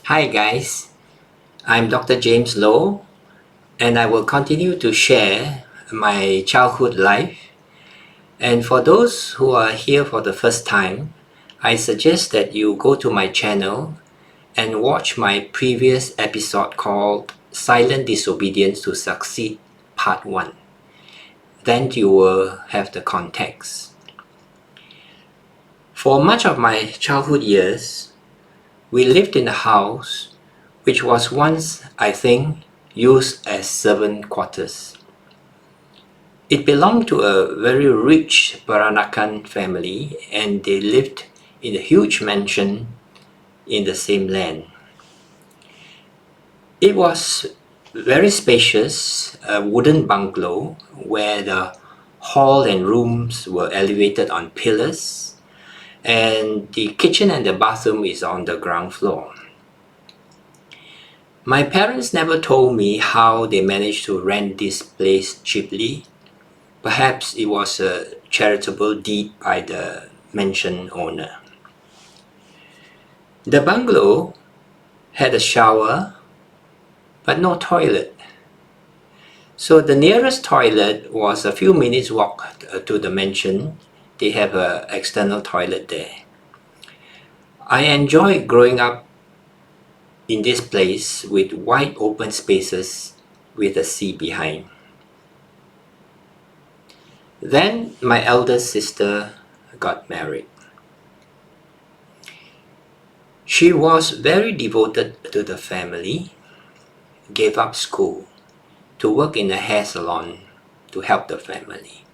Hi guys, I'm Dr. James Low and I will continue to share my childhood life. And for those who are here for the first time, I suggest that you go to my channel and watch my previous episode called Silent Disobedience to Succeed Part 1. Then you will have the context. For much of my childhood years, we lived in a house which was once, I think, used as servant quarters. It belonged to a very rich Peranakan family and they lived in a huge mansion in the same land. It was very spacious, a wooden bungalow where the hall and rooms were elevated on pillars and the kitchen and the bathroom is on the ground floor. My parents never told me how they managed to rent this place cheaply. Perhaps it was a charitable deed by the mansion owner. The bungalow had a shower, but no toilet. So the nearest toilet was a few minutes walk to the mansion. They have an external toilet there. I enjoyed growing up in this place with wide open spaces with the sea behind. Then my eldest sister got married. She was very devoted to the family, gave up school to work in a hair salon to help the family.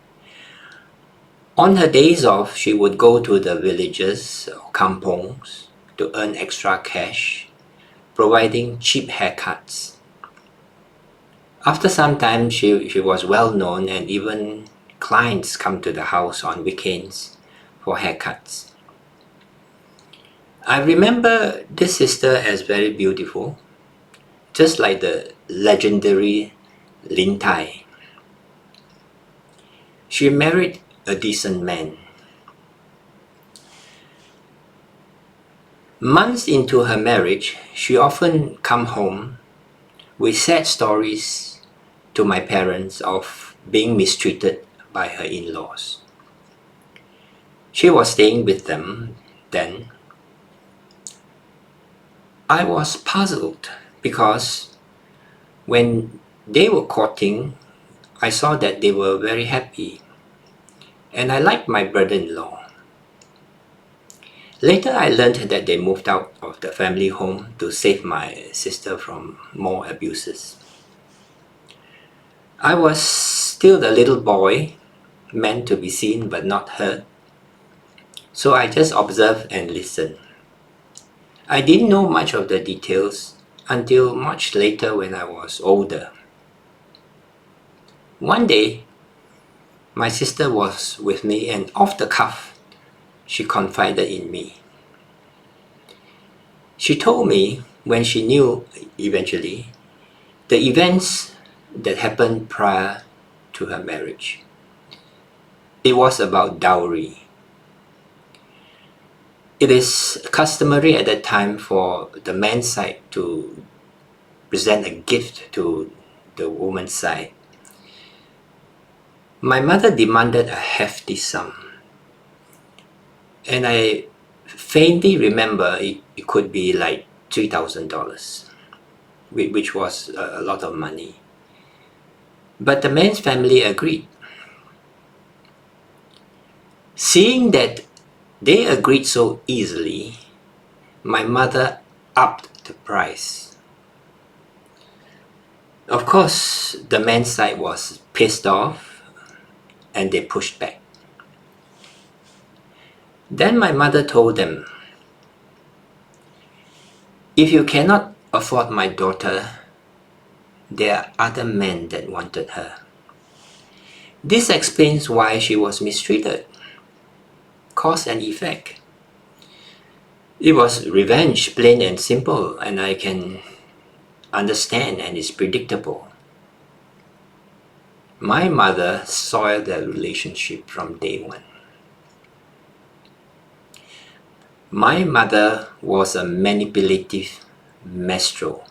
On her days off, she would go to the villages or kampongs to earn extra cash, providing cheap haircuts. After some time, she was well known and even clients come to the house on weekends for haircuts. I remember this sister as very beautiful, just like the legendary Lin Tai. She married a decent man. Months into her marriage, she often come home with sad stories to my parents of being mistreated by her in-laws. She was staying with them then. I was puzzled because when they were courting, I saw that they were very happy and I liked my brother-in-law. Later I learned that they moved out of the family home to save my sister from more abuses. I was still the little boy, meant to be seen but not heard, so I just observed and listened. I didn't know much of the details until much later when I was older. One day, my sister was with me and off the cuff, she confided in me. She told me when she knew eventually the events that happened prior to her marriage. It was about dowry. It is customary at that time for the man's side to present a gift to the woman's side. My mother demanded a hefty sum, and I faintly remember it could be like $3,000, which was a lot of money. But the man's family agreed. Seeing that they agreed so easily, my mother upped the price. Of course, the man's side was pissed off and they pushed back. Then my mother told them, if you cannot afford my daughter, there are other men that wanted her. This explains why she was mistreated. Cause and effect. It was revenge, plain and simple, and I can understand and it's predictable. My mother soiled their relationship from day one. My mother was a manipulative maestro,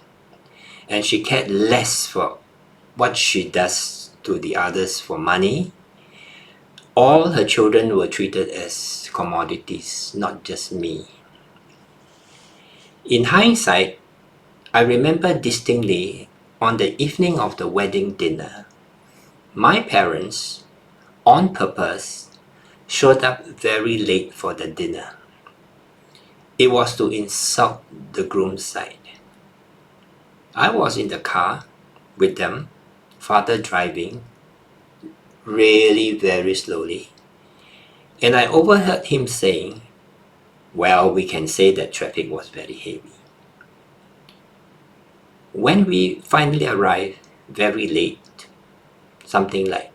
and she cared less for what she does to the others for money. All her children were treated as commodities, not just me. In hindsight, I remember distinctly on the evening of the wedding dinner, my parents, on purpose, showed up very late for the dinner. It was to insult the groom's side. I was in the car with them, father driving, really very slowly, and I overheard him saying, well, we can say that traffic was very heavy. When we finally arrived very late, something like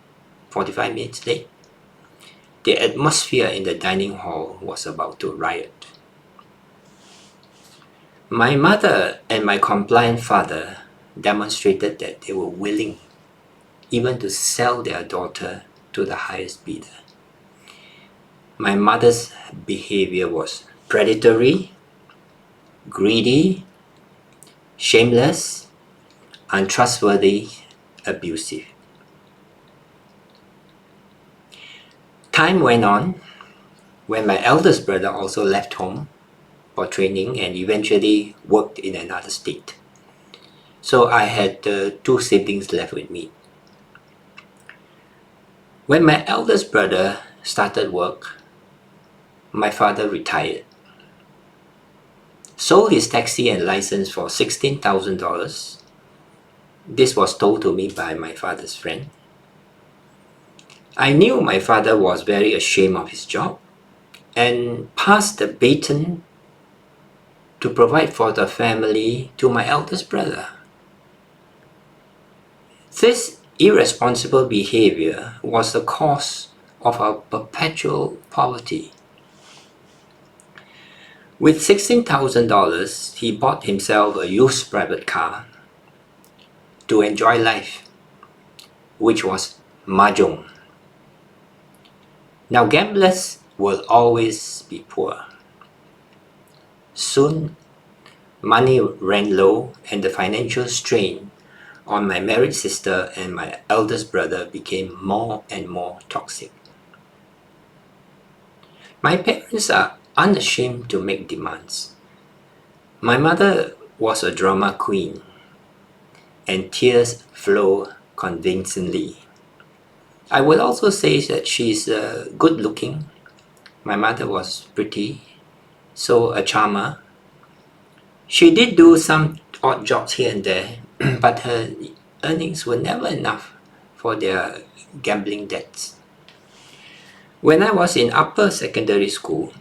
45 minutes late, the atmosphere in the dining hall was about to riot. My mother and my compliant father demonstrated that they were willing even to sell their daughter to the highest bidder. My mother's behavior was predatory, greedy, shameless, untrustworthy, abusive. Time went on when my eldest brother also left home for training and eventually worked in another state. So I had two siblings left with me. When my eldest brother started work, my father retired, sold his taxi and license for $16,000. This was told to me by my father's friend. I knew my father was very ashamed of his job and passed the baton to provide for the family to my eldest brother. This irresponsible behavior was the cause of our perpetual poverty. With $16,000, he bought himself a used private car to enjoy life, which was mahjong. Now, gamblers will always be poor. Soon, money ran low and the financial strain on my married sister and my eldest brother became more and more toxic. My parents are unashamed to make demands. My mother was a drama queen, and tears flow convincingly. I would also say that she's good looking. My mother was pretty, so a charmer. She did do some odd jobs here and there, but her earnings were never enough for their gambling debts. When I was in upper secondary school,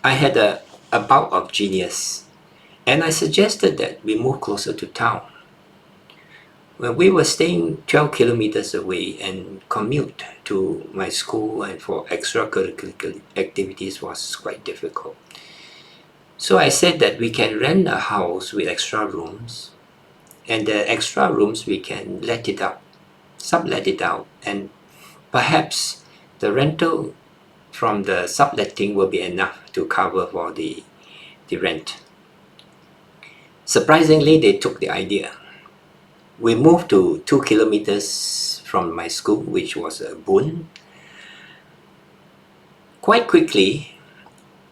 I had a bout of genius, and I suggested that we move closer to town. When we were staying 12 kilometers away and commute to my school and for extracurricular activities was quite difficult. So I said that we can rent a house with extra rooms, and the extra rooms we can let it out, sublet it out, and perhaps the rental from the subletting will be enough to cover for the rent. Surprisingly, they took the idea. We moved to 2 kilometers from my school, which was a boon. Quite quickly,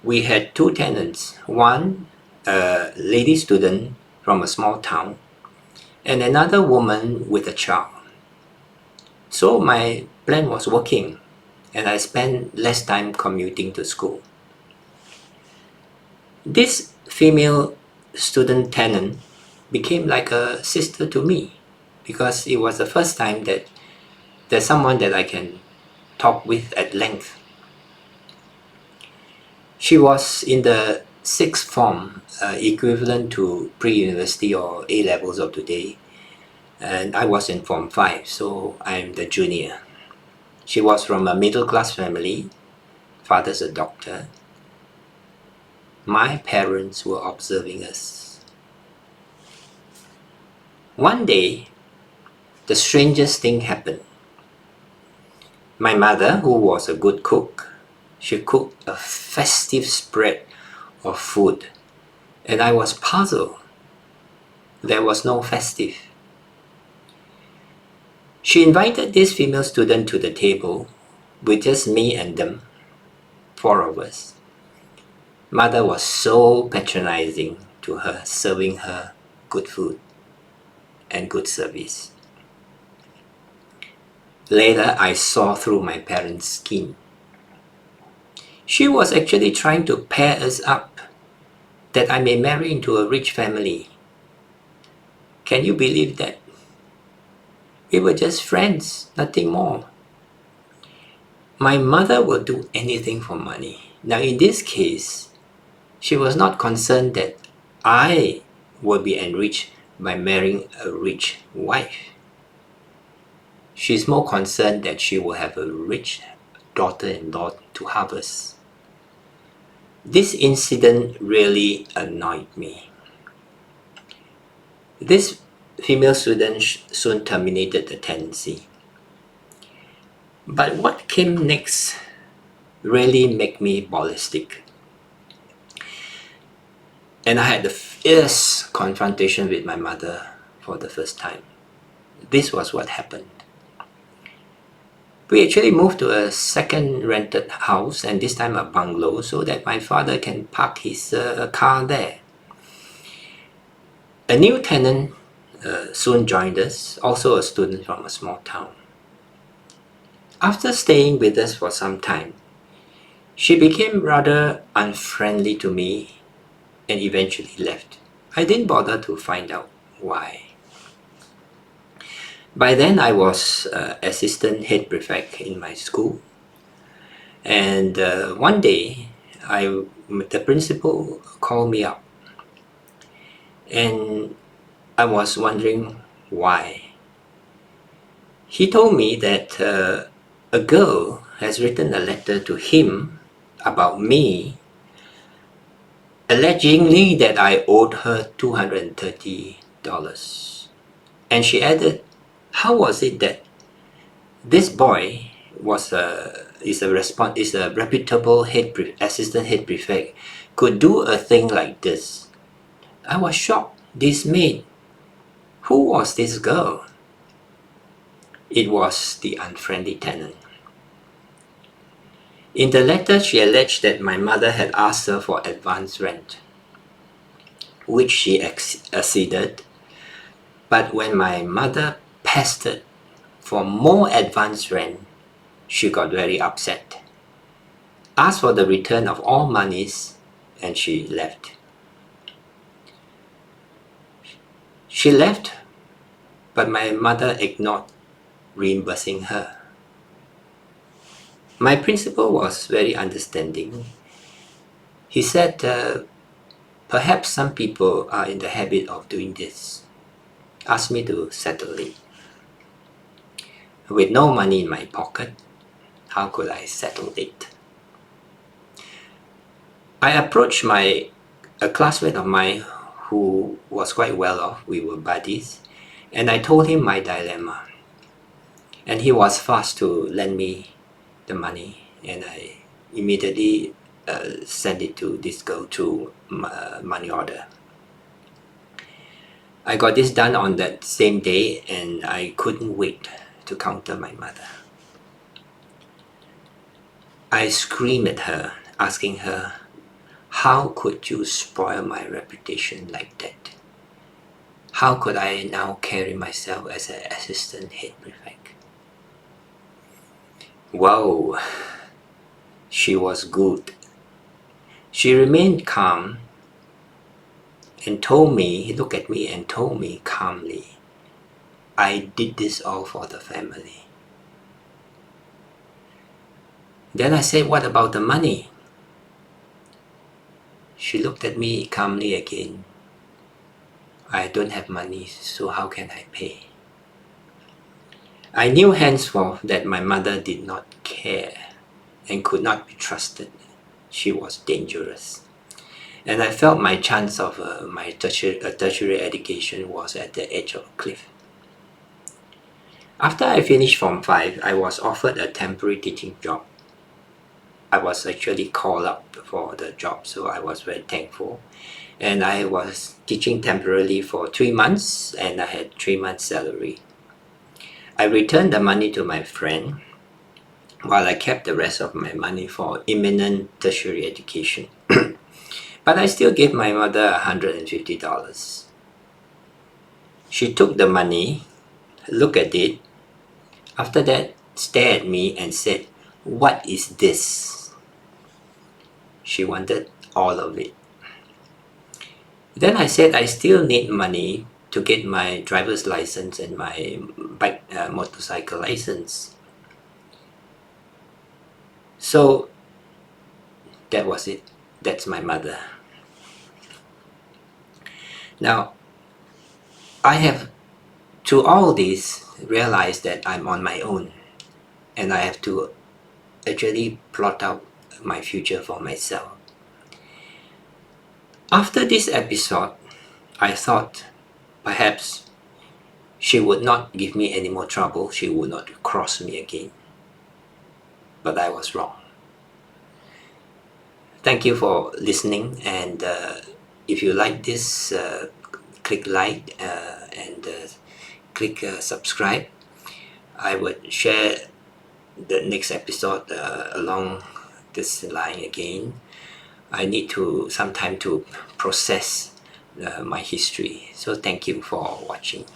we had two tenants. One, a lady student from a small town, and another woman with a child. So my plan was working, and I spent less time commuting to school. This female student tenant became like a sister to me because it was the first time that there's someone that I can talk with at length. She was in the sixth form, equivalent to pre-university or A-levels of today, and I was in form 5, so I'm the junior. She was from a middle-class family. Father's a doctor. My parents were observing us. One day, the strangest thing happened. My mother, who was a good cook, she cooked a festive spread of food And I was puzzled. There was no festive. She invited this female student to the table with just me and them, 4 of us. Mother was so patronizing to her, serving her good food and good service. Later, I saw through my parents' scheme. She was actually trying to pair us up, that I may marry into a rich family. Can you believe that? We were just friends, nothing more. My mother will do anything for money. Now, in this case, she was not concerned that I will be enriched by marrying a rich wife. She's more concerned that she will have a rich daughter-in-law to harvest. This incident really annoyed me. This female student soon terminated the tenancy. But what came next really made me ballistic. And I had a fierce confrontation with my mother for the first time. This was what happened. We actually moved to a second rented house, and this time a bungalow, so that my father can park his car there. A new tenant soon joined us, also a student from a small town. After staying with us for some time, she became rather unfriendly to me and eventually left. I didn't bother to find out why. By then, I was assistant head prefect in my school, and one day, the principal called me up, and I was wondering why. He told me that a girl has written a letter to him about me, allegingly that I owed her $230. And she added, how was it that this boy is a reputable assistant head prefect could do a thing like this? I was shocked, dismayed. Who was this girl? It was the unfriendly tenant. In the letter, she alleged that my mother had asked her for advance rent, which she acceded. But when my mother pestered for more advance rent, she got very upset, asked for the return of all monies, and she left. She left, but my mother ignored reimbursing her. My principal was very understanding. He said, perhaps some people are in the habit of doing this. Asked me to settle it. With no money in my pocket, how could I settle it? I approached a classmate of mine who was quite well off. We were buddies, and I told him my dilemma. And he was fast to lend me the money, and I immediately sent it to this girl through money order. I got this done on that same day, and I couldn't wait to counter my mother. I screamed at her, asking her, how could you spoil my reputation like that? How could I now carry myself as an assistant head prefect? Wow, she was good. She remained calm and told me, he looked at me and told me calmly, I did this all for the family. Then I said, what about the money? She looked at me calmly again. I don't have money, so how can I pay? I knew henceforth that my mother did not care and could not be trusted. She was dangerous. And I felt my chance of my tertiary education was at the edge of a cliff. After I finished Form 5, I was offered a temporary teaching job. I was actually called up for the job, so I was very thankful. and I was teaching temporarily for 3 months, and I had 3 months salary. I returned the money to my friend while I kept the rest of my money for imminent tertiary education. But I still gave my mother $150. She took the money, looked at it, after that stared at me and said, "What is this?" She wanted all of it. Then I said I still need money to get my driver's license and my motorcycle license. So that was it. That's my mother. Now, I have, through all this, realized that I'm on my own, and I have to actually plot out my future for myself. After this episode, I thought perhaps she would not give me any more trouble, she would not cross me again. But I was wrong. Thank you for listening, and if you like this, click like and click subscribe. I would share the next episode along this line again. I need some time to process my history. So thank you for watching.